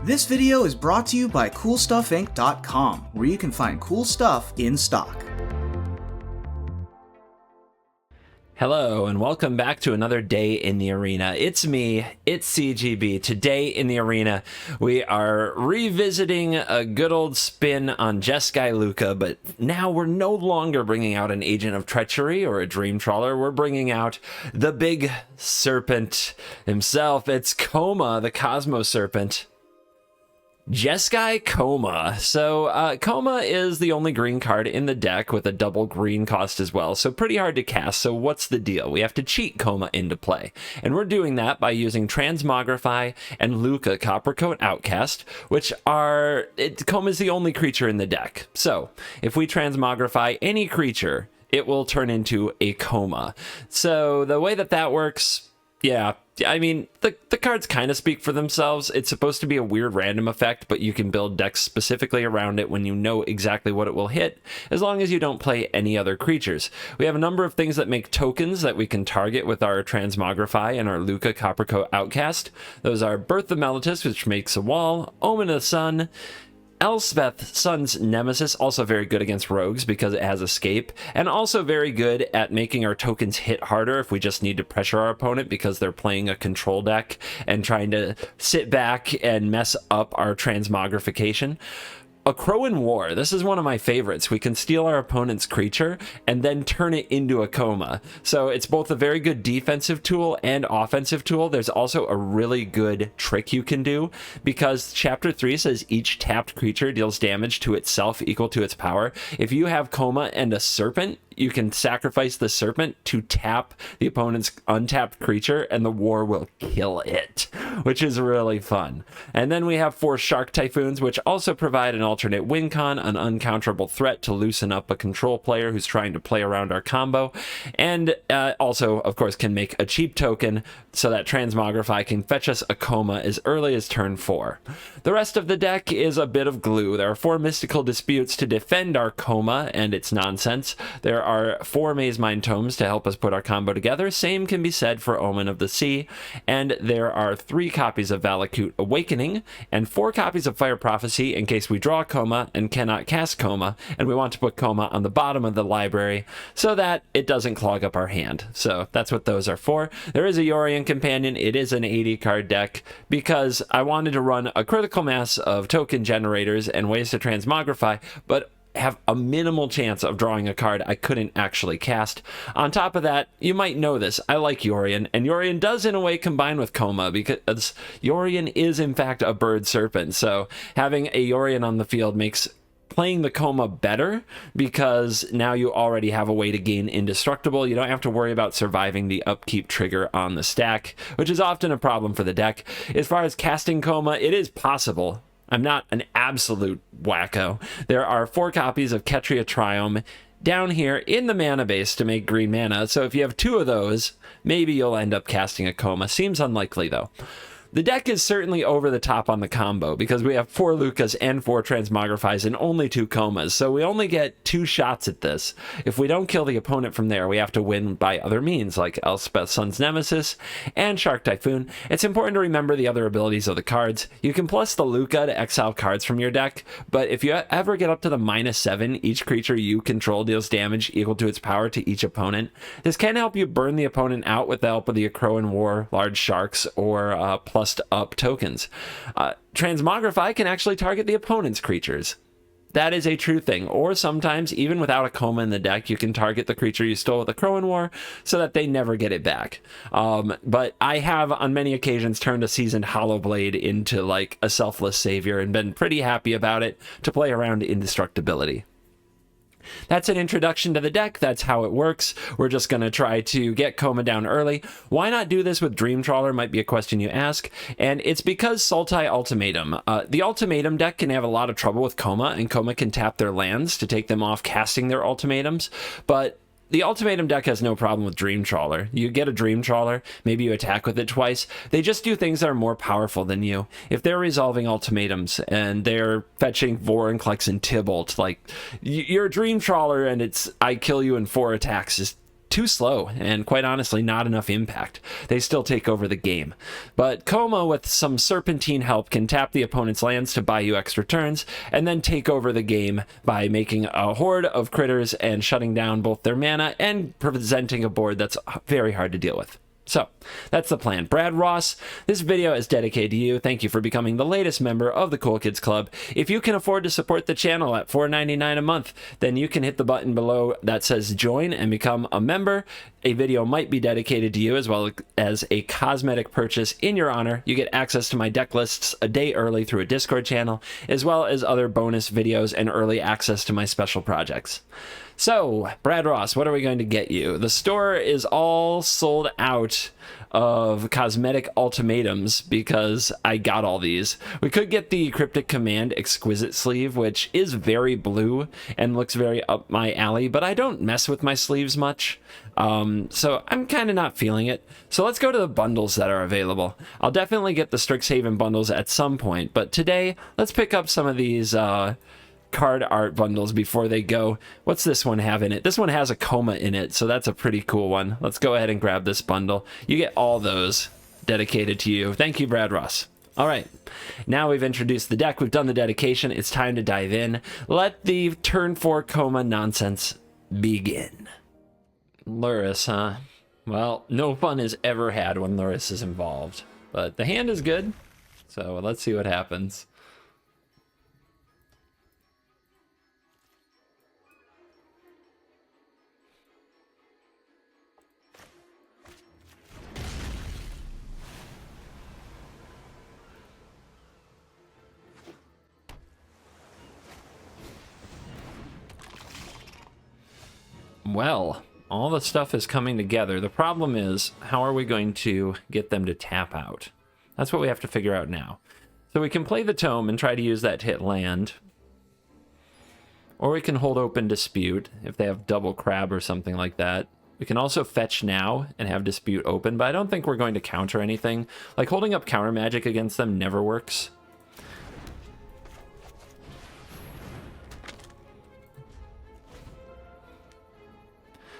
This video is brought to you by CoolStuffInc.com, where you can find cool stuff in stock. Hello, and welcome back to another day in the arena. It's me, it's CGB. Today in the arena, we are revisiting a good old spin on JESKAI Luca, but now we're no longer bringing out an Agent of Treachery or a Dream Trawler. We're bringing out the big serpent himself. It's KOMA, the Cosmo Serpent. JESKAI KOMA. So KOMA is the only green card in the deck with a double green cost as well, so pretty hard to cast. So what's the deal? We have to cheat KOMA into play, and we're doing that by using Transmogrify and Luca Coppercoat Outcast, which are KOMA is the only creature in the deck. So if we Transmogrify any creature, it will turn into a KOMA. So the way that works, yeah, I mean, the cards kind of speak for themselves. It's supposed to be a weird random effect, but you can build decks specifically around it when you know exactly what it will hit, as long as you don't play any other creatures. We have a number of things that make tokens that we can target with our Transmogrify and our Luca Coppercoat Outcast. Those are Birth of Meletis, which makes a wall, Omen of the Sun, Elspeth, Sun's Nemesis, also very good against rogues because it has escape, and also very good at making our tokens hit harder if we just need to pressure our opponent because they're playing a control deck and trying to sit back and mess up our transmogrification. A Crow in War. This is one of my favorites. We can steal our opponent's creature and then turn it into a KOMA. So it's both a very good defensive tool and offensive tool. There's also a really good trick you can do because Chapter 3 says each tapped creature deals damage to itself equal to its power. If you have KOMA and a Serpent, you can sacrifice the Serpent to tap the opponent's untapped creature and the war will kill it, which is really fun. And then we have 4 Shark Typhoons, which also provide an alternate win con, an uncounterable threat to loosen up a control player who's trying to play around our combo, and also, of course, can make a cheap token so that Transmogrify can fetch us a KOMA as early as turn 4. The rest of the deck is a bit of glue. There are 4 Mystical Disputes to defend our KOMA and its nonsense. There are 4 Maze Mind Tomes to help us put our combo together. Same can be said for Omen of the Sea. And there are 3 copies of Valakut Awakening and 4 copies of Fire Prophecy in case we draw KOMA and cannot cast KOMA, and we want to put KOMA on the bottom of the library so that it doesn't clog up our hand. So that's what those are for. There is a Yorion Companion. It is an 80 card deck because I wanted to run a critical mass of token generators and ways to Transmogrify, but have a minimal chance of drawing a card I couldn't actually cast. On top of that, you might know this, I like Yorion, and Yorion does in a way combine with KOMA because Yorion is in fact a bird serpent, so having a Yorion on the field makes playing the KOMA better because now you already have a way to gain indestructible. You don't have to worry about surviving the upkeep trigger on the stack, which is often a problem for the deck. As far as casting KOMA, it is possible. I'm not an absolute wacko. There are 4 copies of Ketria Triome down here in the mana base to make green mana, so if you have 2 of those, maybe you'll end up casting a KOMA. Seems unlikely though. The deck is certainly over the top on the combo because we have 4 Lucas and 4 Transmogrifies and only 2 KOMAs, so we only get 2 shots at this. If we don't kill the opponent from there, we have to win by other means like Elspeth, Sun's Nemesis, and Shark Typhoon. It's important to remember the other abilities of the cards. You can plus the Luca to exile cards from your deck, but if you ever get up to the -7, each creature you control deals damage equal to its power to each opponent. This can help you burn the opponent out with the help of the Crow in War, large sharks, or plus up tokens. Transmogrify can actually target the opponent's creatures. That is a true thing. Or sometimes, even without a KOMA in the deck, you can target the creature you stole with a Crow in War so that they never get it back. But I have, on many occasions, turned a Seasoned Hollowblade into like a selfless savior and been pretty happy about it to play around indestructibility. That's an introduction to the deck. That's how it works. We're just going to try to get KOMA down early. Why not do this with Dream Trawler might be a question you ask, and it's because Sultai Ultimatum. The Ultimatum deck can have a lot of trouble with KOMA, and KOMA can tap their lands to take them off casting their ultimatums, but the Ultimatum deck has no problem with Dream Trawler. You get a Dream Trawler, maybe you attack with it twice. They just do things that are more powerful than you. If they're resolving ultimatums and they're fetching Vorinclex and Tybalt, like, your Dream Trawler and it's I kill you in 4 attacks is too slow, and quite honestly, not enough impact. They still take over the game. But KOMA, with some Serpentine help, can tap the opponent's lands to buy you extra turns, and then take over the game by making a horde of critters and shutting down both their mana and presenting a board that's very hard to deal with. So, that's the plan. Brad Ross, this video is dedicated to you. Thank you for becoming the latest member of the Cool Kids Club. If you can afford to support the channel at $4.99 a month, then you can hit the button below that says join and become a member. A video might be dedicated to you, as well as a cosmetic purchase in your honor. You get access to my deck lists a day early through a Discord channel, as well as other bonus videos and early access to my special projects. So, Brad Ross, what are we going to get you? The store is all sold out of cosmetic ultimatums because I got all these. We could get the Cryptic Command Exquisite sleeve, which is very blue and looks very up my alley, but I don't mess with my sleeves much, so I'm kind of not feeling it. So let's go to the bundles that are available. I'll definitely get the Strixhaven bundles at some point, but today, let's pick up some of these card art bundles before they go. What's this one have in it? This one has a KOMA in it, so that's a pretty cool one. Let's go ahead and grab this bundle. You get all those dedicated to you. Thank you, Brad Ross. All right, now we've introduced the deck, we've done the dedication, it's time to dive in. Let the turn 4 KOMA nonsense begin. Lurrus, huh? Well, no fun is ever had when Lurrus is involved, but the hand is good, so let's see what happens. Well, all the stuff is coming together. The problem is, how are we going to get them to tap out? That's what we have to figure out now. So we can play the Tome and try to use that to hit land. Or we can hold open Dispute if they have double Crab or something like that. We can also fetch now and have Dispute open, but I don't think we're going to counter anything. Like, holding up counter magic against them never works.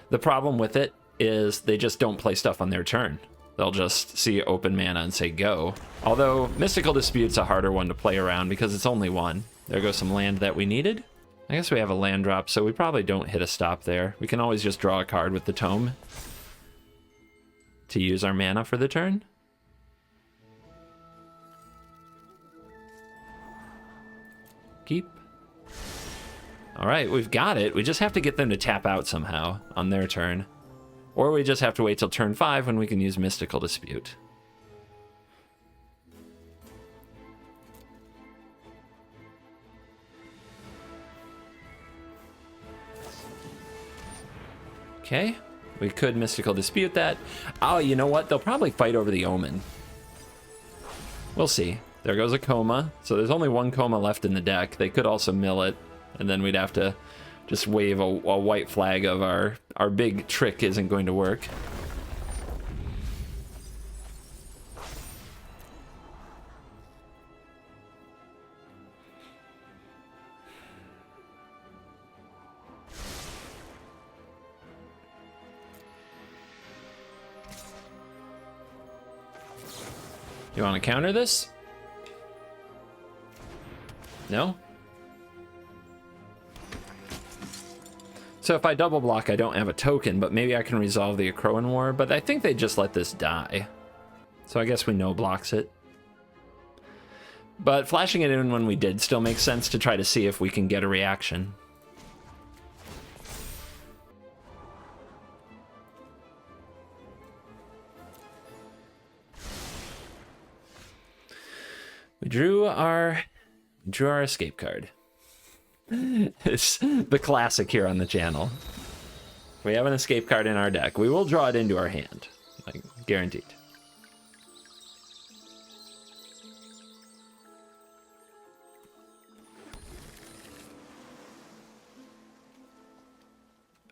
The problem with it is they just don't play stuff on their turn. They'll just see open mana and say go. Although Mystical Dispute's a harder one to play around because it's only one. There goes some land that we needed. I guess we have a land drop, so we probably don't hit a stop there. We can always just draw a card with the Tome to use our mana for the turn. Keep. All right, we've got it. We just have to get them to tap out somehow on their turn. Or we just have to wait till turn 5 when we can use Mystical Dispute. Okay, we could Mystical Dispute that. Oh, you know what? They'll probably fight over the Omen. We'll see. There goes a KOMA. So there's only one KOMA left in the deck. They could also mill it. And then we'd have to just wave a white flag of our big trick isn't going to work. You want to counter this? No? So if I double block, I don't have a token, but maybe I can resolve the Akroan War, but I think they just let this die. So I guess we no blocks it. But flashing it in when we did still makes sense to try to see if we can get a reaction. We drew our escape card. It's the classic here on the channel. We have an escape card in our deck. We will draw it into our hand, like guaranteed.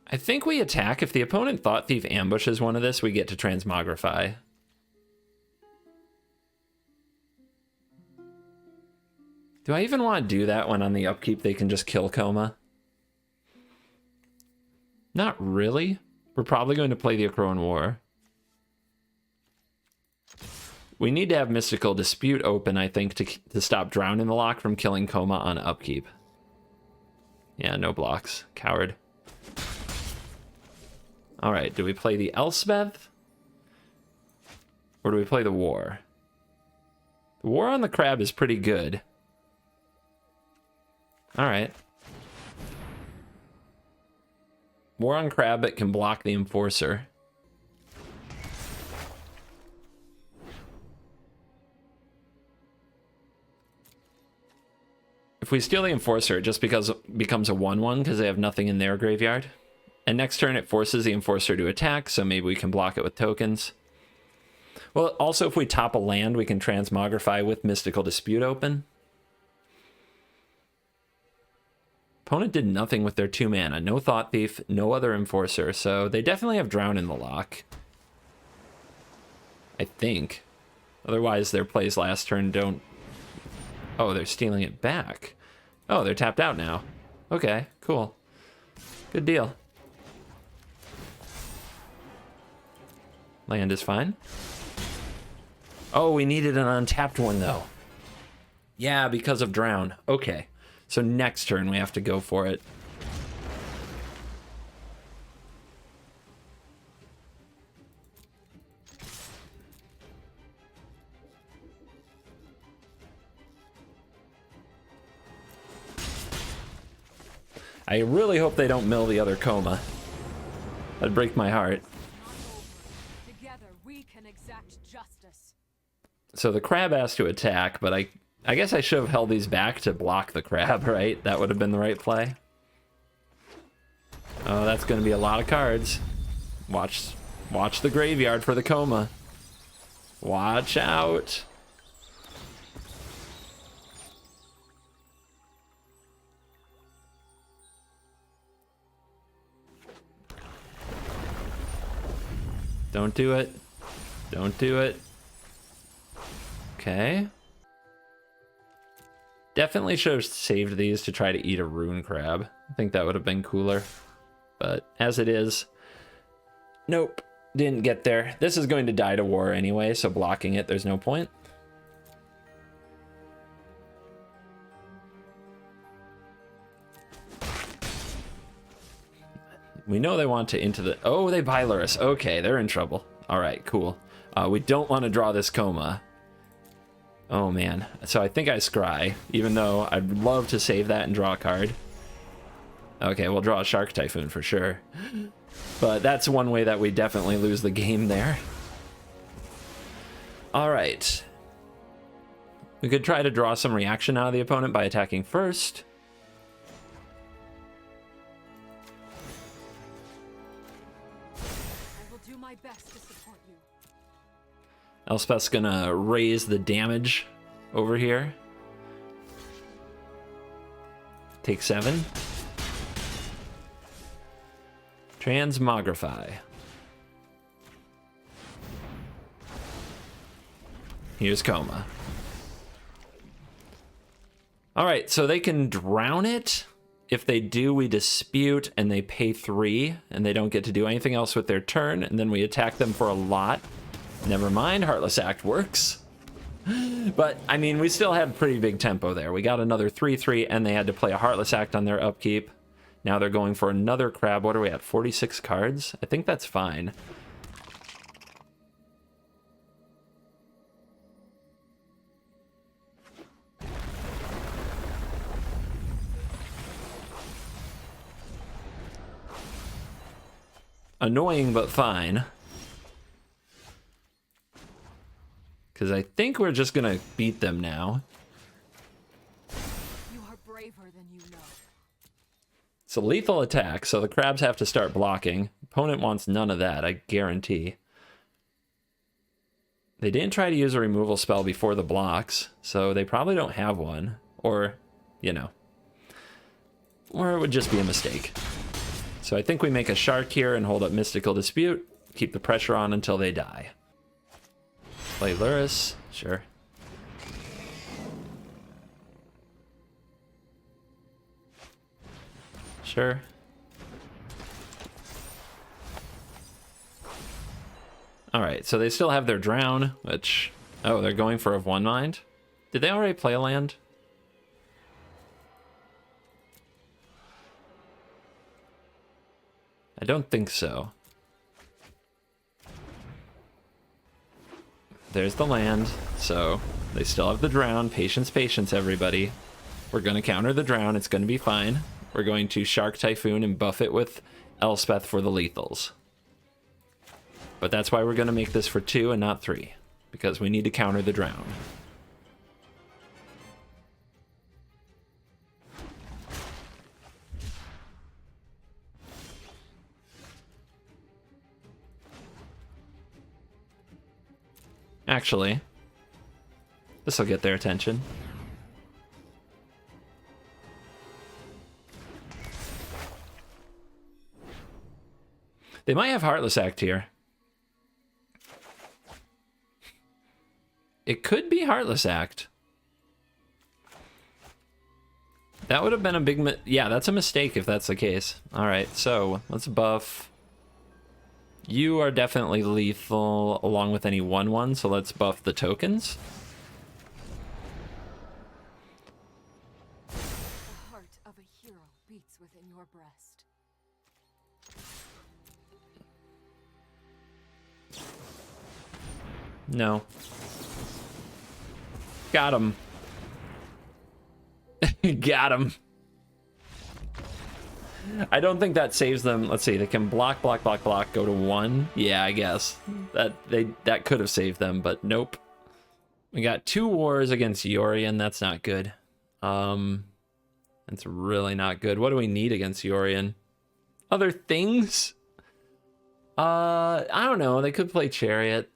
I think we attack. If the opponent Thought Thief ambushes one of this, we get to Transmogrify. Do I even want to do that when on the upkeep they can just kill KOMA? Not really, We're probably going to play the Akroan War. We need to have Mystical Dispute open, I think, to stop Drown in the Lock from killing KOMA on upkeep. Yeah, no blocks. Coward. Alright, do we play the Elspeth? Or do we play the War? The War on the Crab is pretty good. Alright. War on Crab, it can block the Enforcer. If we steal the Enforcer, it just becomes a 1/1 because they have nothing in their graveyard. And next turn it forces the Enforcer to attack, so maybe we can block it with tokens. Well, also if we top a land, we can Transmogrify with Mystical Dispute open. Opponent did nothing with their 2 mana. No Thought Thief, no other Enforcer, so they definitely have Drown in the Lock. I think. Otherwise their plays last turn don't... Oh, they're stealing it back. Oh, they're tapped out now. Okay, cool. Good deal. Land is fine. Oh, we needed an untapped one, though. Yeah, because of Drown. Okay. So next turn we have to go for it. I really hope they don't mill the other KOMA. That'd break my heart. Together we can exact justice. So the crab has to attack, but I guess I should have held these back to block the crab, right? That would have been the right play. Oh, that's going to be a lot of cards. Watch the graveyard for the KOMA. Watch out. Don't do it. Don't do it. Okay. Definitely should have saved these to try to eat a Rune Crab. I think that would have been cooler. But as it is, nope, didn't get there. This is going to die to War anyway, so blocking it, there's no point. We know they want to into the... Oh, they buy Lurrus. Okay, they're in trouble. All right, cool. We don't want to draw this KOMA. Oh, man. So I think I scry, even though I'd love to save that and draw a card. Okay, we'll draw a Shark Typhoon for sure. But that's one way that we definitely lose the game there. All right. We could try to draw some reaction out of the opponent by attacking first. Best to support you. Elspeth's gonna raise the damage over here. Take 7. Transmogrify. Here's KOMA. Alright, so they can drown it. If they do, we dispute and they pay 3 and they don't get to do anything else with their turn, and then we attack them for a lot. Never mind, Heartless Act works. But, I mean, we still had pretty big tempo there. We got another 3/3 and they had to play a Heartless Act on their upkeep. Now they're going for another crab. What are we at, 46 cards? I think that's fine. Annoying, but fine. Because I think we're just going to beat them now. You are braver than you know. It's a lethal attack, so the crabs have to start blocking. Opponent wants none of that, I guarantee. They didn't try to use a removal spell before the blocks, so they probably don't have one. Or, you know. Or it would just be a mistake. So I think we make a shark here and hold up Mystical Dispute. Keep the pressure on until they die. Play Lurrus, sure. Sure. All right, so they still have their drown, which... Oh, they're going for a 1-mind? Did they already play a land? I don't think so. There's the land, so they still have the drown. Patience, patience, everybody. We're going to counter the drown. It's going to be fine. We're going to Shark Typhoon and buff it with Elspeth for the lethals. But that's why we're going to make this for 2 and not 3. Because we need to counter the drown. Actually, this will get their attention. They might have Heartless Act here. It could be Heartless Act. That would have been a big... Yeah, that's a mistake if that's the case. All right, so let's buff... You are definitely lethal along with any 1/1, so let's buff the tokens. The heart of a hero beats within your breast. No. Got him. Got him. I don't think that saves them. Let's see. They can block, block, block, block. Go to 1. Yeah, I guess that could have saved them, but nope. We got 2 wars against Yorion. That's not good. That's really not good. What do we need against Yorion? Other things? I don't know. They could play Chariot.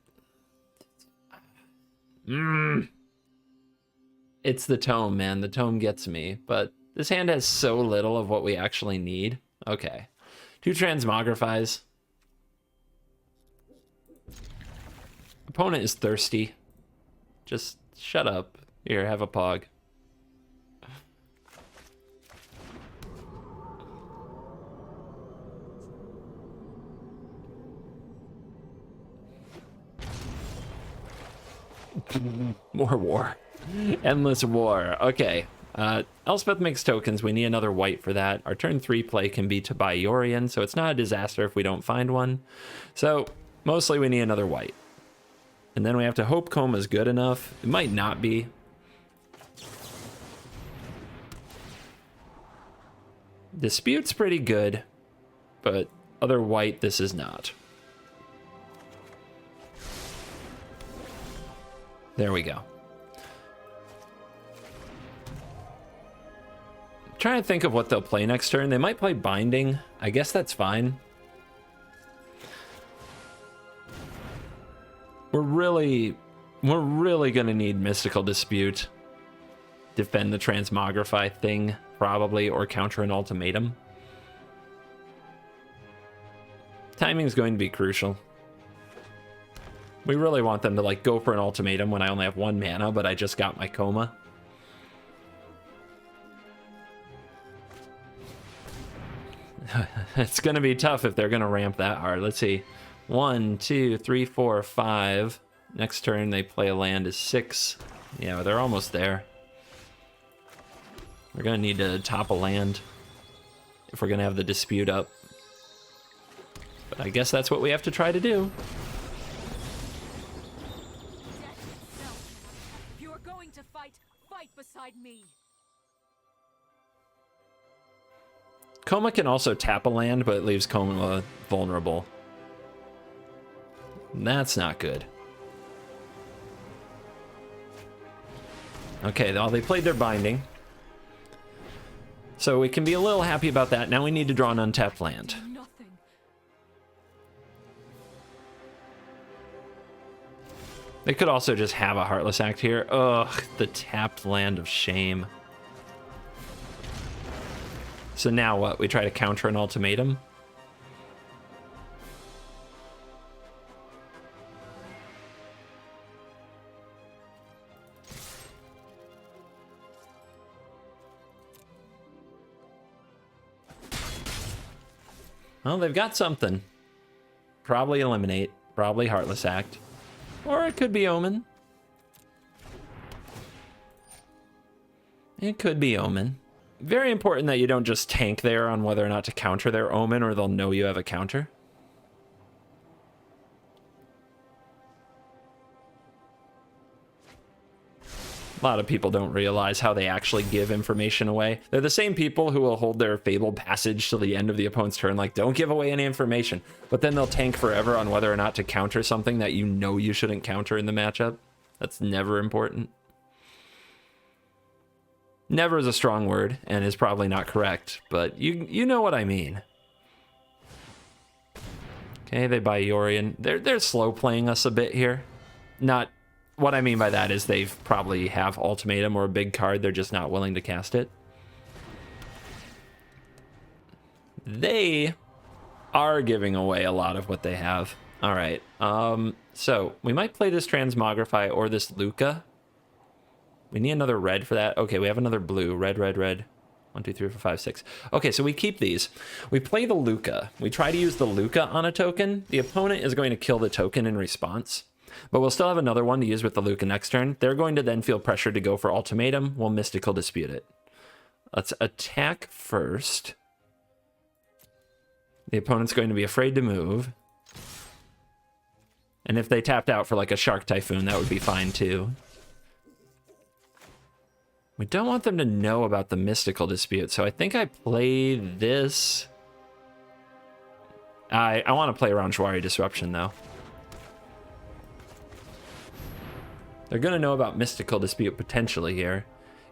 It's the tome, man. The tome gets me, but this hand has so little of what we actually need. Okay. 2 Transmogrifies. Opponent is thirsty. Just shut up. Here, have a pog. More war. Endless war. Okay. Elspeth makes tokens. We need another white for that. Our turn 3 play can be to buy Yorion, so it's not a disaster if we don't find one. So, mostly we need another white. And then we have to hope KOMA is good enough. It might not be. Dispute's pretty good, but other white, this is not. There we go. Trying to think of what they'll play next turn. They might play Binding. I guess that's fine. We're really gonna need Mystical Dispute. Defend the Transmogrify thing, probably, or counter an ultimatum. Timing is going to be crucial. We really want them to like go for an ultimatum when I only have 1 mana, but I just got my KOMA. It's gonna be tough if they're gonna ramp that hard. Let's see. 1, 2, 3, 4, 5. Next turn they play a land is 6. Yeah, they're almost there. We're gonna need to top a land if we're gonna have the dispute up. But I guess that's what we have to try to do. If you are going to fight, fight beside me. KOMA can also tap a land, but it leaves KOMA vulnerable. That's not good. Okay, well, they played their Binding. So we can be a little happy about that. Now we need to draw an untapped land. Nothing. They could also just have a Heartless Act here. Ugh, the tapped land of shame. So now what? We try to counter an ultimatum? Well, they've got something. Probably eliminate. Probably Heartless Act. Or it could be Omen. It could be Omen. Very important that you don't just tank there on whether or not to counter their Omen, or they'll know you have a counter. A lot of people don't realize how they actually give information away. They're the same people who will hold their Fabled Passage till the end of the opponent's turn, like, don't give away any information. But then they'll tank forever on whether or not to counter something that you know you shouldn't counter in the matchup. That's never important. Never is a strong word, and is probably not correct, but you know what I mean. Okay, they buy Yorion. They're slow playing us a bit here. Not... What I mean by that is they've probably have Ultimatum or a big card, they're just not willing to cast it. They are giving away a lot of what they have. All right, so we might play this Transmogrify or this Luca. We need another red for that. Okay, we have another blue. Red, red, red. 1, 2, 3, 4, 5, 6. Okay, so we keep these. We play the Luca. We try to use the Luca on a token. The opponent is going to kill the token in response. But we'll still have another one to use with the Luca next turn. They're going to then feel pressured to go for Ultimatum. We'll Mystical Dispute it. Let's attack first. The opponent's going to be afraid to move. And if they tapped out for like a Shark Typhoon, that would be fine too. We don't want them to know about the Mystical Dispute, so I think I play this. I want to play around Shwari Disruption though. They're going to know about Mystical Dispute potentially here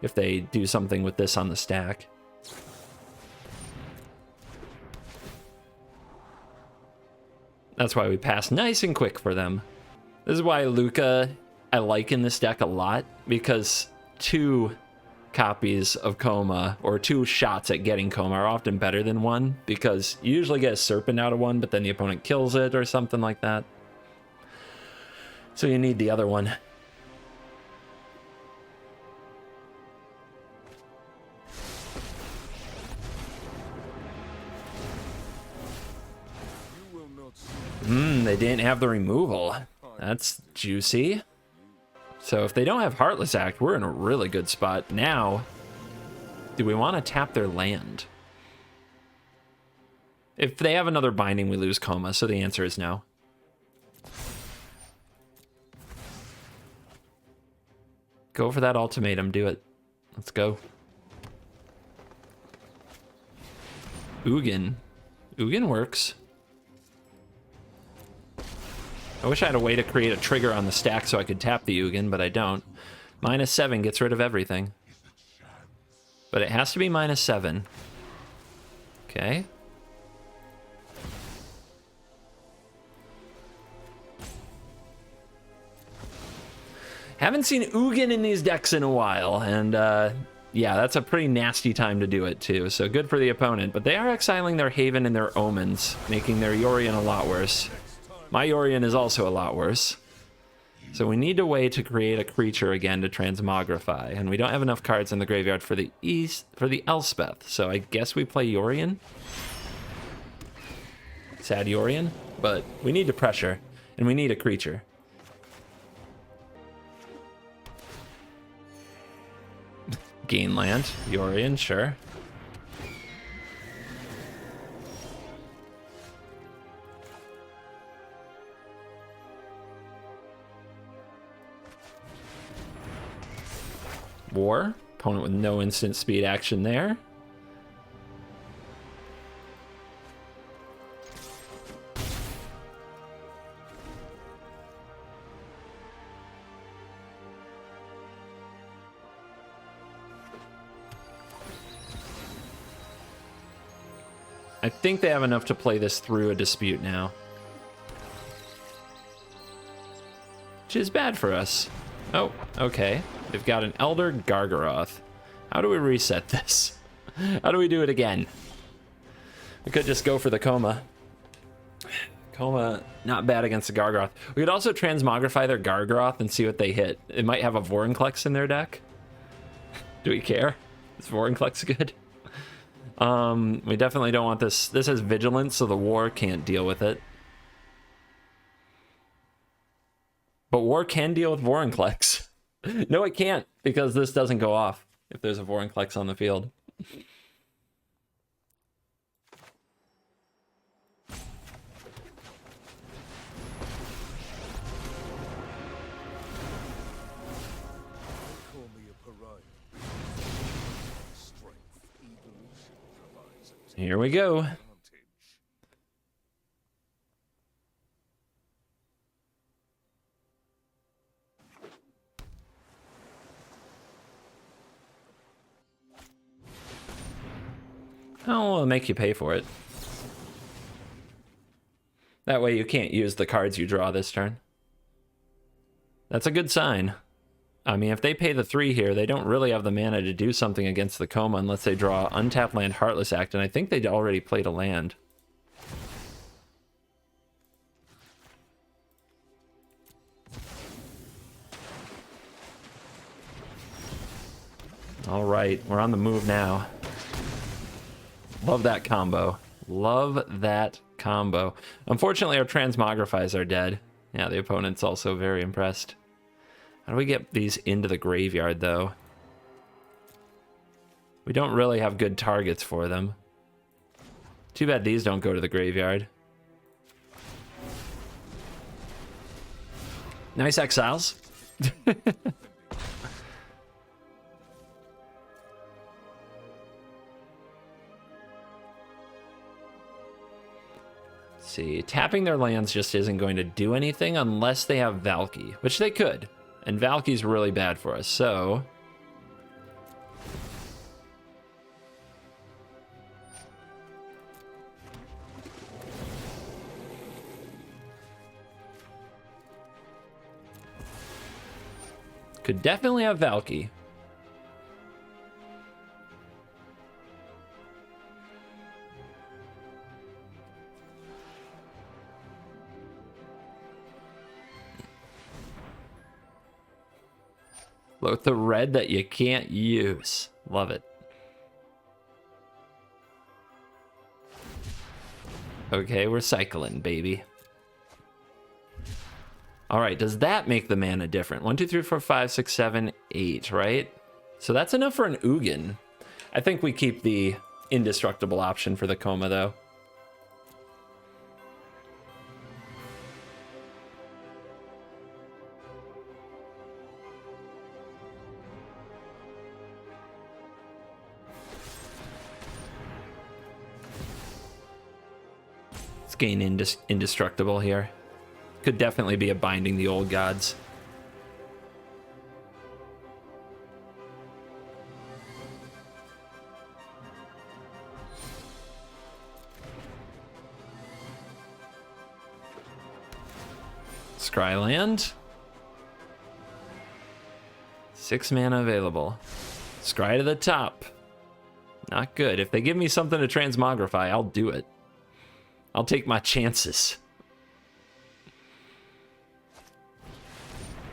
if they do something with this on the stack. That's why we pass nice and quick for them. This is why Luca I like in this deck a lot, because 2 copies of KOMA, or 2 shots at getting KOMA, are often better than 1, because you usually get a Serpent out of 1, but then the opponent kills it or something like that. So you need the other one. They didn't have the removal. That's juicy. So if they don't have Heartless Act, we're in a really good spot. Now, do we want to tap their land? If they have another binding, we lose KOMA, so the answer is no. Go for that Ultimatum, do it. Let's go. Ugin. Ugin works. I wish I had a way to create a trigger on the stack so I could tap the Ugin, but I don't. -7 gets rid of everything. But it has to be -7. Okay. Haven't seen Ugin in these decks in a while, and yeah, that's a pretty nasty time to do it too, so good for the opponent. But they are exiling their Haven and their Omens, making their Yorion a lot worse. My Yorion is also a lot worse. So we need a way to create a creature again to Transmogrify, and we don't have enough cards in the graveyard for the Elspeth, so I guess we play Yorion. Sad Yorion, but we need to pressure, and we need a creature. Gain land, Yorion, sure. War. Opponent with no instant speed action there. I think they have enough to play this through a dispute now, which is bad for us. Oh, okay. They've got an Elder Gargaroth. How do we reset this? How do we do it again? We could just go for the KOMA. KOMA, not bad against the Gargaroth. We could also Transmogrify their Gargaroth and see what they hit. It might have a Vorinclex in their deck. Do we care? Is Vorinclex good? We definitely don't want this. This has Vigilance, so the War can't deal with it. But war can deal with Vorinclex. No, it can't, because this doesn't go off if there's a Vorinclex on the field. Here we go. Oh, I'll make you pay for it. That way you can't use the cards you draw this turn. That's a good sign. I mean, if they pay the 3 here, they don't really have the mana to do something against the KOMA unless they draw Untapped Land, Heartless Act, and I think they'd already played a land. All right, we're on the move now. Love that combo. Love that combo. Unfortunately, our Transmogrifies are dead. Yeah, the opponent's also very impressed. How do we get these into the graveyard, though? We don't really have good targets for them. Too bad these don't go to the graveyard. Nice exiles. See, tapping their lands just isn't going to do anything unless they have Valky, which they could. And Valky's really bad for us, so... Could definitely have Valky. Both the red that you can't use. Love it. Okay, we're cycling, baby. All right, does that make the mana different? 1, 2, 3, 4, 5, 6, 7, 8, right? So that's enough for an Ugin. I think we keep the indestructible option for the KOMA, though. Gain indestructible here. Could definitely be a Binding the Old Gods. Scryland. 6 mana available. Scry to the top. Not good. If they give me something to transmogrify, I'll do it. I'll take my chances.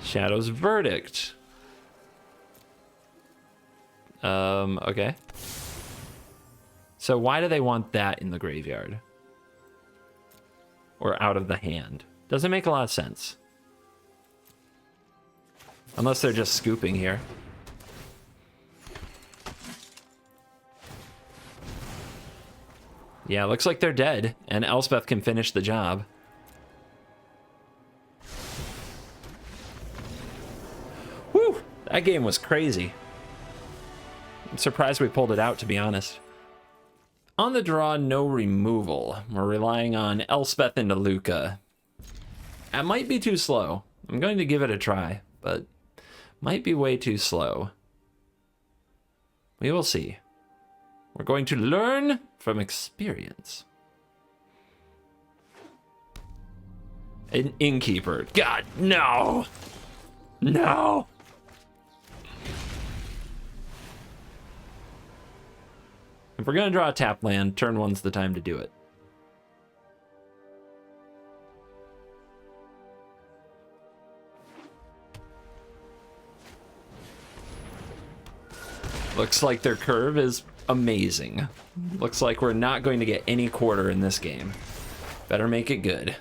Shadow's Verdict. Okay. So why do they want that in the graveyard? Or out of the hand? Doesn't make a lot of sense. Unless they're just scooping here. Yeah, looks like they're dead, and Elspeth can finish the job. Whew! That game was crazy. I'm surprised we pulled it out, to be honest. On the draw, no removal. We're relying on Elspeth into Luca. That might be too slow. I'm going to give it a try, but might be way too slow. We will see. We're going to learn from experience. An Innkeeper. God, no! No! If we're going to draw a tap land, turn 1's the time to do it. Looks like their curve is amazing. Looks like we're not going to get any quarter in this game. Better make it good.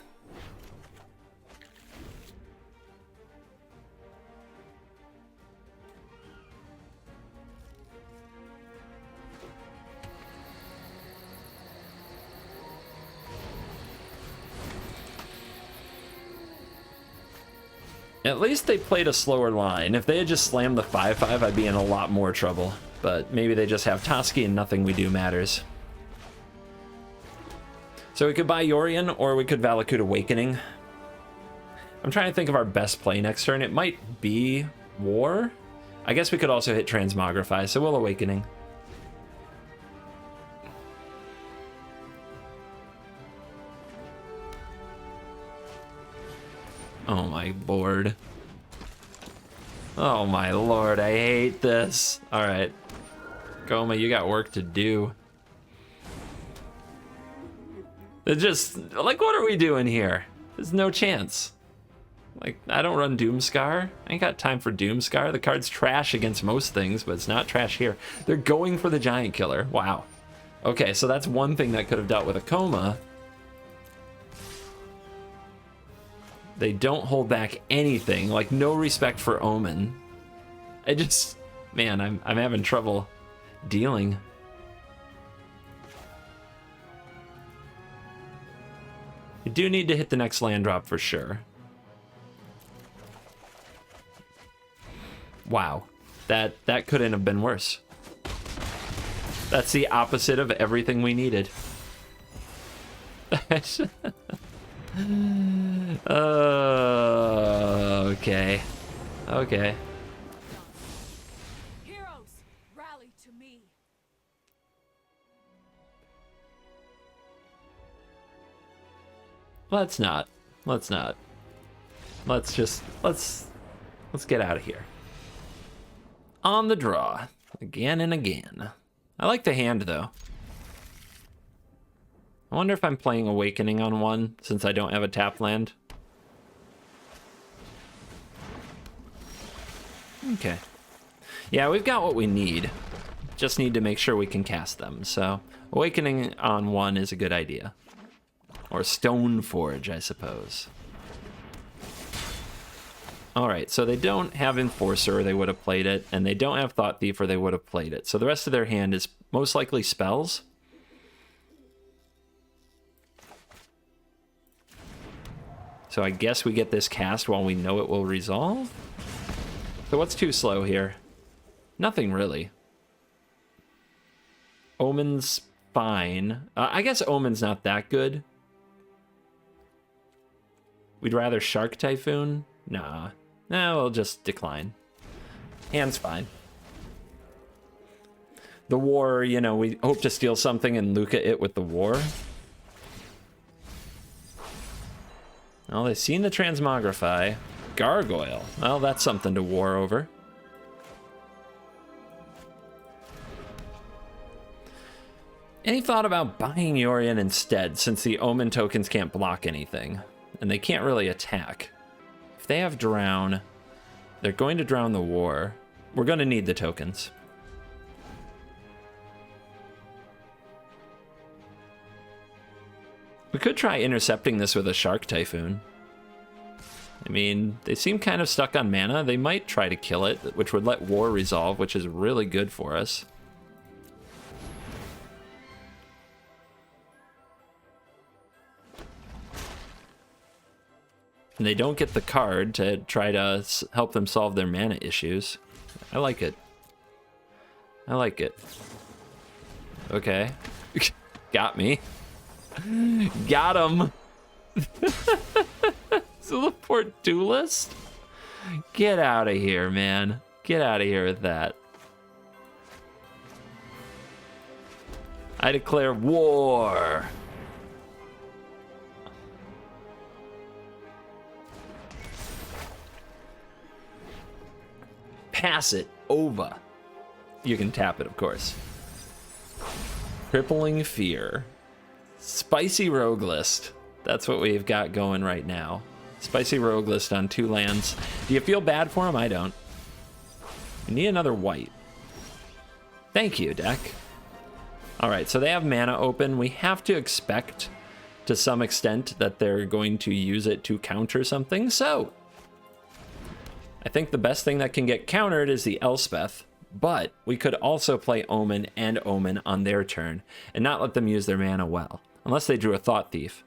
At least they played a slower line. If they had just slammed the 5/5, I'd be in a lot more trouble. But maybe they just have Toski and nothing we do matters. So we could buy Yorion, or we could Valakut Awakening. I'm trying to think of our best play next turn. It might be War. I guess we could also hit Transmogrify, so we'll Awakening. Oh my board. Oh my lord, I hate this. Alright. KOMA, you got work to do. It's just, like, what are we doing here? There's no chance. Like, I don't run Doomscar. I ain't got time for Doomscar. The card's trash against most things, but it's not trash here. They're going for the Giant Killer. Wow. Okay, so that's one thing that could have dealt with a KOMA. They don't hold back anything, like no respect for Omen. I just, man, I'm having trouble dealing. You do need to hit the next land drop for sure. Wow, that couldn't have been worse. That's the opposite of everything we needed. Okay. Okay. Heroes, rally to me. Let's not. Let's not. Let's get out of here. On the draw. Again and again. I like the hand, though. I wonder if I'm playing Awakening on one, since I don't have a tap land. Okay. Yeah, we've got what we need. Just need to make sure we can cast them, so Awakening on one is a good idea. Or Stoneforge, I suppose. Alright, so they don't have Enforcer, or they would have played it, and they don't have Thought Thief, or they would have played it. So the rest of their hand is most likely spells. So I guess we get this cast while we know it will resolve? So what's too slow here? Nothing really. Omen's fine. I guess Omen's not that good. We'd rather Shark Typhoon? Nah. Nah, we'll just decline. Hand's fine. The War, you know, we hope to steal something and Luca it with the War. Well, they've seen the Transmogrify. Gargoyle. Well, that's something to war over. Any thought about buying Yorion instead, since the Omen tokens can't block anything, and they can't really attack? If they have Drown, they're going to drown the War. We're going to need the tokens. We could try intercepting this with a Shark Typhoon. I mean, they seem kind of stuck on mana. They might try to kill it, which would let War resolve, which is really good for us. And they don't get the card to try to help them solve their mana issues. I like it. I like it. Okay. Got me. Got him. Teleport Duelist? Get out of here, man. Get out of here with that. I declare war. Pass it over. You can tap it, of course. Crippling Fear. Spicy Rogue List. That's what we've got going right now. Spicy Rogue List on 2 lands. Do you feel bad for him? I don't. We need another white. Thank you, deck. Alright, so they have mana open. We have to expect, to some extent, that they're going to use it to counter something, so I think the best thing that can get countered is the Elspeth, but we could also play Omen and Omen on their turn and not let them use their mana well, unless they drew a Thought Thief.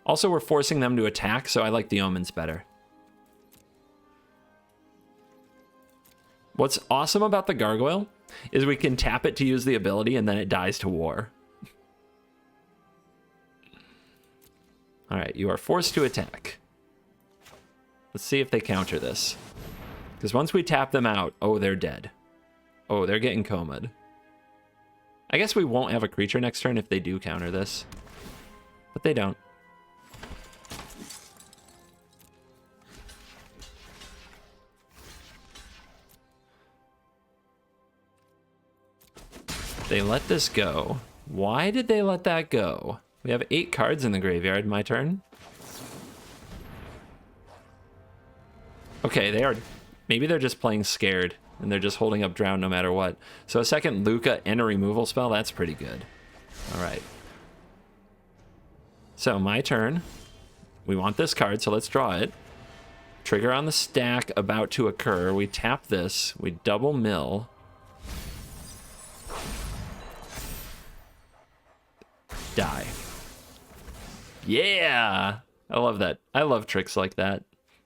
Also, we're forcing them to attack, so I like the Omens better. What's awesome about the gargoyle is we can tap it to use the ability and then it dies to war. All right, you are forced to attack. Let's see if they counter this. Because once we tap them out, oh, they're dead. Oh, they're getting KOMA'd. I guess we won't have a creature next turn if they do counter this. But they don't. They let this go. Why did they let that go? We have 8 cards in the graveyard. My turn. Okay, they are... Maybe they're just playing scared, and they're just holding up Drown no matter what. So a second Luca and a removal spell, that's pretty good. All right. So my turn. We want this card, so let's draw it. Trigger on the stack about to occur. We tap this. We double mill. Die. Yeah! I love that. I love tricks like that.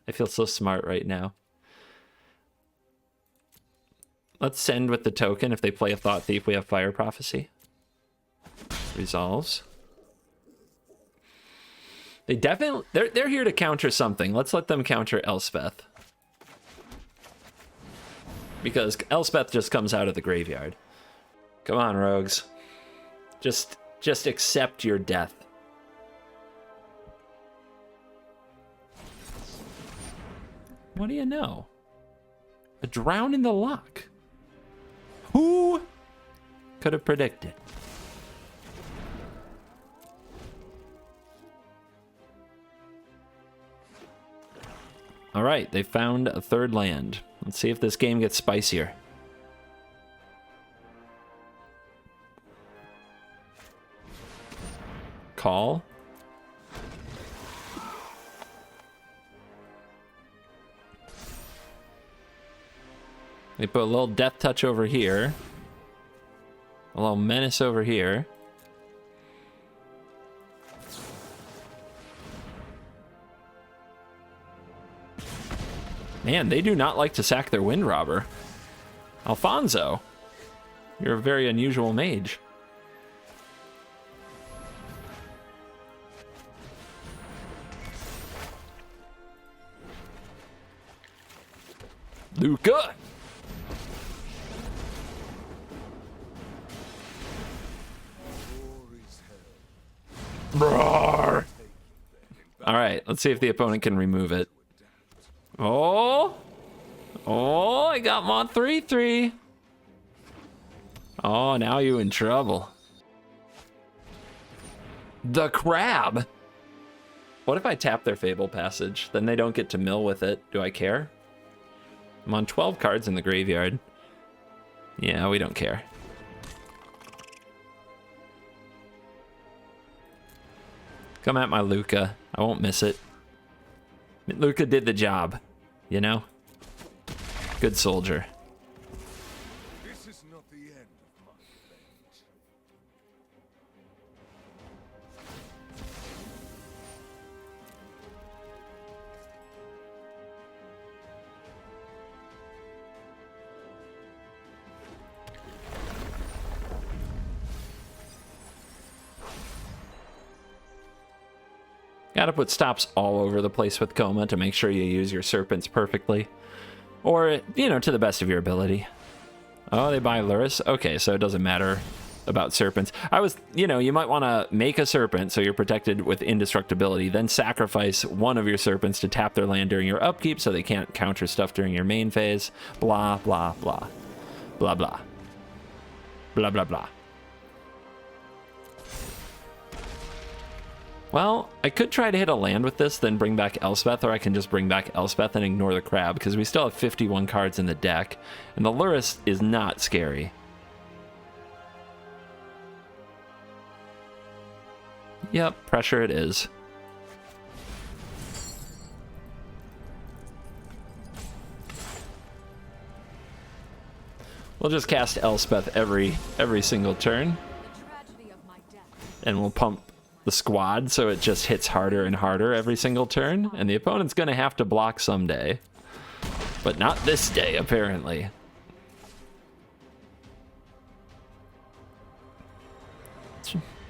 I feel so smart right now. Let's send with the token. If they play a Thought Thief, we have Fire Prophecy. Resolves. They definitely... They're here to counter something. Let's let them counter Elspeth. Because Elspeth just comes out of the graveyard. Come on, rogues. Just accept your death. What do you know? A Drown in the Lock. Who could have predicted? All right, they found a third land. Let's see if this game gets spicier. Call. They put a little Death Touch over here. A little Menace over here. Man, they do not like to sack their Wind Robber. Alfonso, you're a very unusual mage. Luca! Roar! All right, let's see if the opponent can remove it. Oh! Oh, I got Mod 3/3. Oh, now you in trouble. The crab! What if I tap their Fable Passage? Then they don't get to mill with it. Do I care? I'm on 12 cards in the graveyard. Yeah, we don't care. Come at my Luca. I won't miss it. Luca did the job, you know? Good soldier. This is not the end of my fate. Gotta put stops all over the place with KOMA to make sure you use your serpents perfectly. Or, you know, to the best of your ability. Oh, they buy Luris? Okay, so it doesn't matter about serpents. I was, you know, you might want to make a serpent so you're protected with indestructibility, then sacrifice one of your serpents to tap their land during your upkeep so they can't counter stuff during your main phase. Blah, blah, blah. Blah, blah. Blah, blah, blah. Well, I could try to hit a land with this, then bring back Elspeth, or I can just bring back Elspeth and ignore the crab, because we still have 51 cards in the deck, and the Luris is not scary. Yep, pressure it is. We'll just cast Elspeth every single turn, and we'll pump the squad so it just hits harder and harder every single turn, and the opponent's gonna have to block someday, but not this day apparently.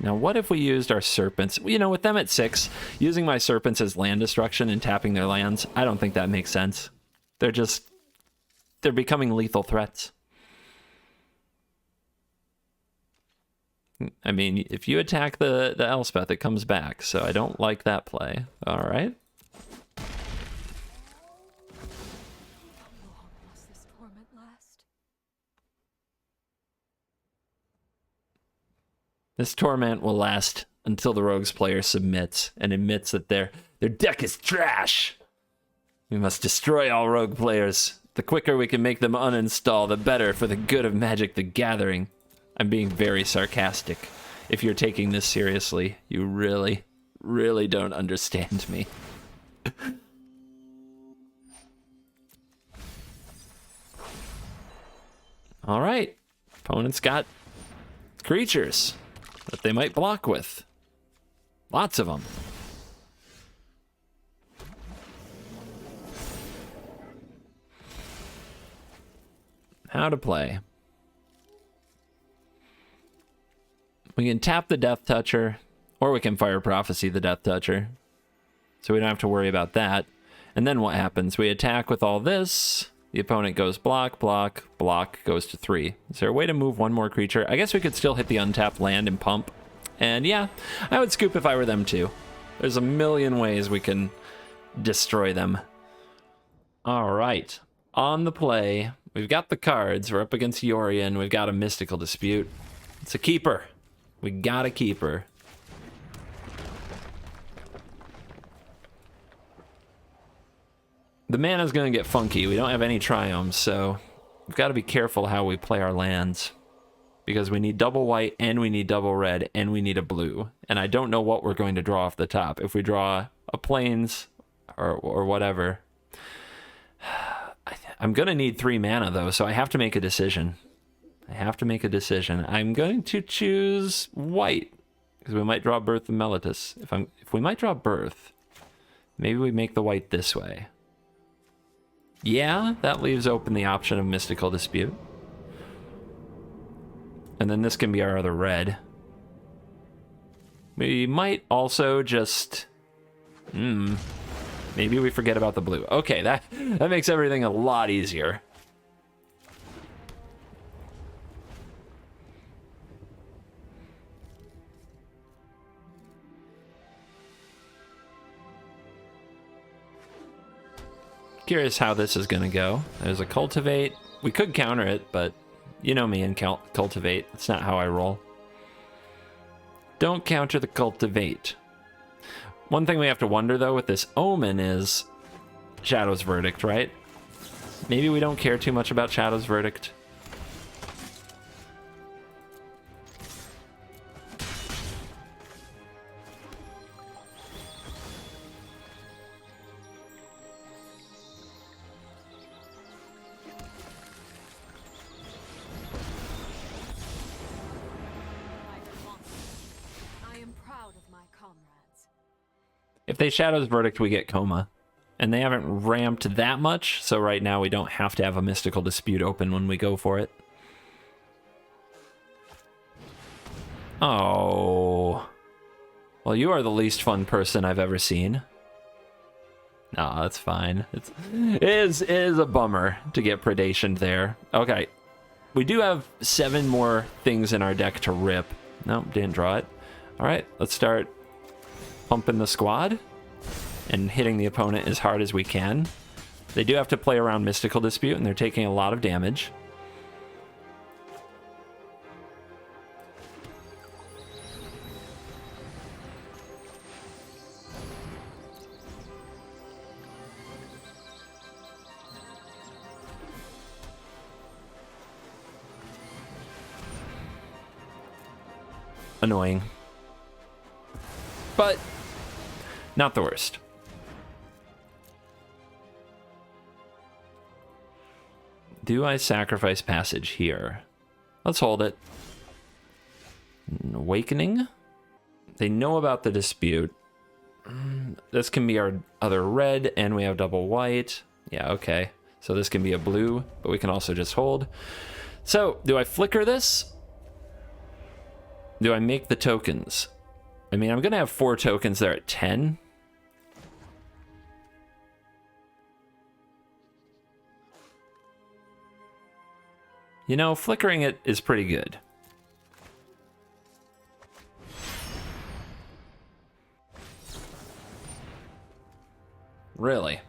Now, what if we used our serpents? You know, with them at 6, using my serpents as land destruction and tapping their lands, I don't think that makes sense. They're becoming lethal threats. I mean, if you attack the Elspeth, it comes back, so I don't like that play. All right. How long must this torment last? This torment will last until the Rogues player submits and admits that their deck is trash. We must destroy all Rogue players. The quicker we can make them uninstall, the better for the good of Magic the Gathering. I'm being very sarcastic. If you're taking this seriously, you really, really don't understand me. All right. Opponent's got creatures that they might block with. Lots of them. How to play. We can tap the Death Toucher, or we can Fire Prophecy the Death Toucher. So we don't have to worry about that. And then what happens? We attack with all this. The opponent goes block, block, block, goes to 3. Is there a way to move one more creature? I guess we could still hit the untapped land and pump. And yeah, I would scoop if I were them too. There's a million ways we can destroy them. All right. On the play, we've got the cards. We're up against Yorion. We've got a Mystical Dispute. It's a keeper. We got a keeper. The mana's going to get funky. We don't have any triomes, so we've got to be careful how we play our lands. Because we need double white, and we need double red, and we need a blue. And I don't know what we're going to draw off the top. If we draw a plains or whatever. I'm going to need 3 mana, though, so I have to make a decision. I'm going to choose white, because we might draw Birth of Meletis. If we might draw Birth, maybe we make the white this way. Yeah, that leaves open the option of Mystical Dispute. And then this can be our other red. We might also just... maybe we forget about the blue. Okay, that makes everything a lot easier. Curious how this is going to go. There's a Cultivate. We could counter it, but you know me and Cultivate. It's not how I roll. Don't counter the Cultivate. One thing we have to wonder, though, with this Omen is Shadow's Verdict, right? Maybe we don't care too much about Shadow's Verdict. If they Shadow's Verdict, we get KOMA. And they haven't ramped that much, so right now we don't have to have a Mystical Dispute open when we go for it. Oh. Well, you are the least fun person I've ever seen. No, that's fine. It is a bummer to get Predation there. Okay. We do have 7 more things in our deck to rip. Nope, didn't draw it. All right, let's start pumping the squad and hitting the opponent as hard as we can. They do have to play around Mystical Dispute, and they're taking a lot of damage. Annoying. But not the worst. Do I sacrifice Passage here? Let's hold it. Awakening? They know about the dispute. This can be our other red, and we have double white. Yeah, okay. So this can be a blue, but we can also just hold. So, do I flicker this? Do I make the tokens? I mean, I'm going to have 4 tokens there at 10. You know, flickering it is pretty good. Really?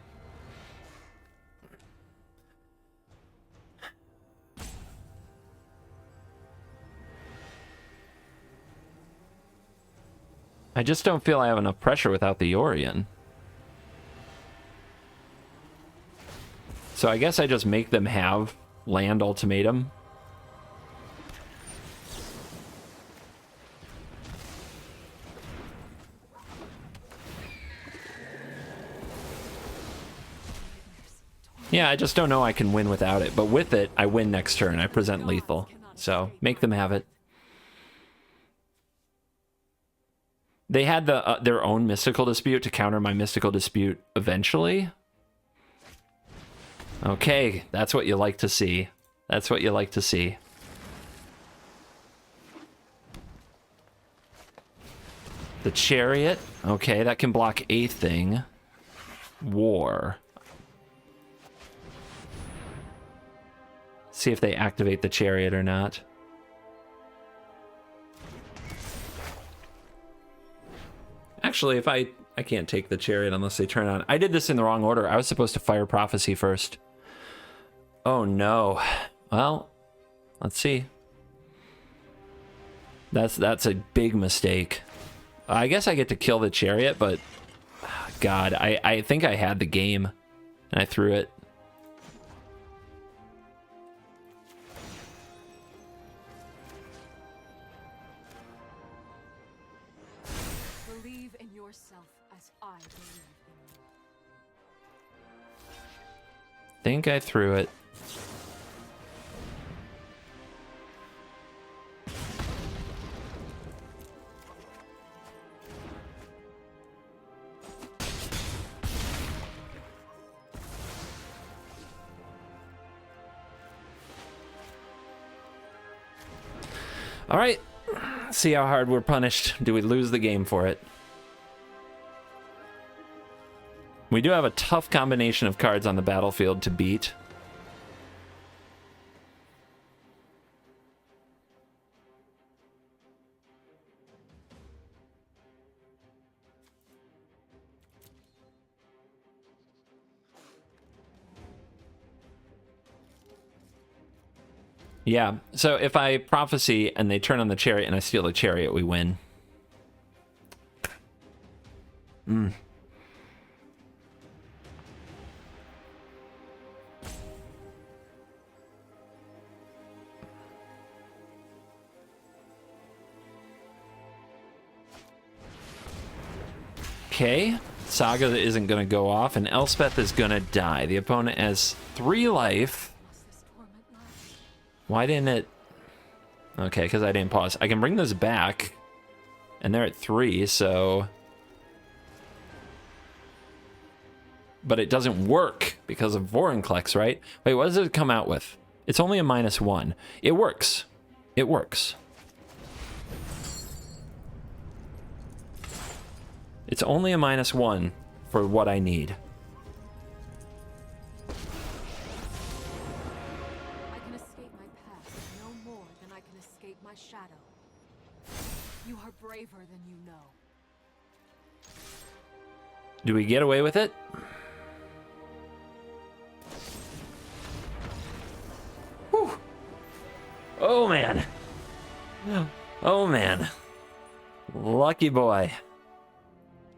I just don't feel I have enough pressure without the Yorion. So I guess I just make them have land ultimatum. Yeah, I just don't know I can win without it. But with it, I win next turn. I present lethal. So make them have it. They had their own mystical dispute to counter my mystical dispute eventually. Okay, that's what you like to see. That's what you like to see. The Chariot. Okay, that can block a thing. War. See if they activate the Chariot or not. Actually, if I can't take the Chariot unless they turn on. I did this in the wrong order. I was supposed to fire Prophecy first. Oh no. Well, let's see. That's a big mistake. I guess I get to kill the Chariot, but God, I think I had the game and I threw it. Believe in yourself as I believe in you. Think I threw it. All right, see how hard we're punished. Do we lose the game for it? We do have a tough combination of cards on the battlefield to beat. Yeah, so if I Prophecy and they turn on the Chariot and I steal the Chariot, we win. Okay, Saga isn't going to go off, and Elspeth is going to die. The opponent has 3 life. Why didn't it... Okay, because I didn't pause. I can bring this back, and they're at 3, so... But it doesn't work because of Vorinclex, right? Wait, what does it come out with? It's only a -1. It works. It works. It's only a -1 for what I need. I can escape my past no more than I can escape my shadow. You are braver than you know. Do we get away with it? Whew. Oh, man. Oh, man. Lucky boy.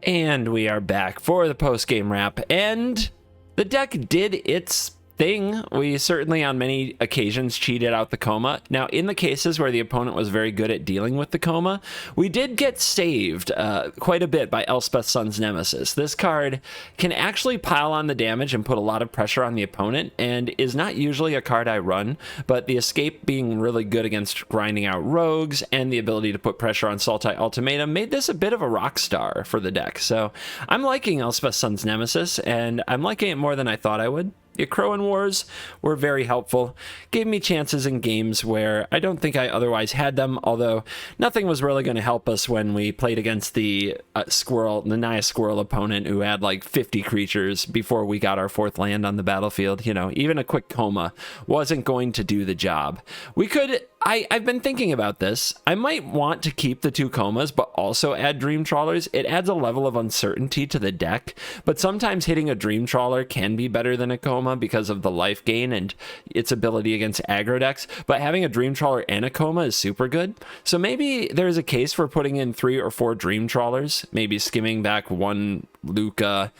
And we are back for the post-game wrap, and the deck did its thing. We certainly on many occasions cheated out the KOMA. Now, in the cases where the opponent was very good at dealing with the KOMA, we did get saved quite a bit by Elspeth's Son's Nemesis. This card can actually pile on the damage and put a lot of pressure on the opponent, and is not usually a card I run, but the escape being really good against grinding out rogues and the ability to put pressure on Sultai Ultimatum made this a bit of a rock star for the deck. So I'm liking Elspeth's Son's Nemesis, and I'm liking it more than I thought I would. The Crowan Wars were very helpful, gave me chances in games where I don't think I otherwise had them, although nothing was really going to help us when we played against the Naya Squirrel opponent who had like 50 creatures before we got our 4th land on the battlefield. You know, even a quick KOMA wasn't going to do the job. We could... I've been thinking about this. I might want to keep the 2 KOMAs, but also add Dream Trawlers. It adds a level of uncertainty to the deck, but sometimes hitting a Dream Trawler can be better than a KOMA because of the life gain and its ability against aggro decks, but having a Dream Trawler and a KOMA is super good. So maybe there's a case for putting in 3 or 4 Dream Trawlers, maybe skimming back 1 Luca,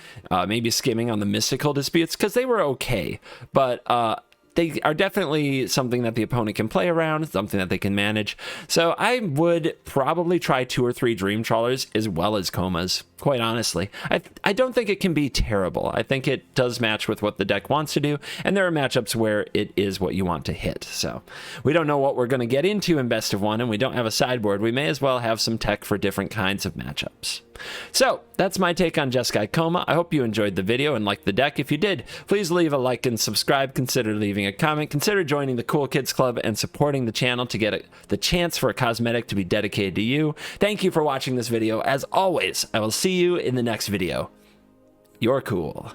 maybe skimming on the Mystical Disputes, because they were okay, but they are definitely something that the opponent can play around, something that they can manage. So I would probably try 2 or 3 Dream Trawlers as well as KOMAs, quite honestly. I don't think it can be terrible. I think it does match with what the deck wants to do, and there are matchups where it is what you want to hit. So we don't know what we're going to get into in Best of 1, and we don't have a sideboard. We may as well have some tech for different kinds of matchups. So that's my take on Jeskai KOMA. I hope you enjoyed the video and liked the deck. If you did, please leave a like and subscribe. Consider leaving a comment. Consider joining the Cool Kids Club and supporting the channel to get the chance for a cosmetic to be dedicated to you. Thank you for watching this video. As always, I will see you in the next video. You're cool.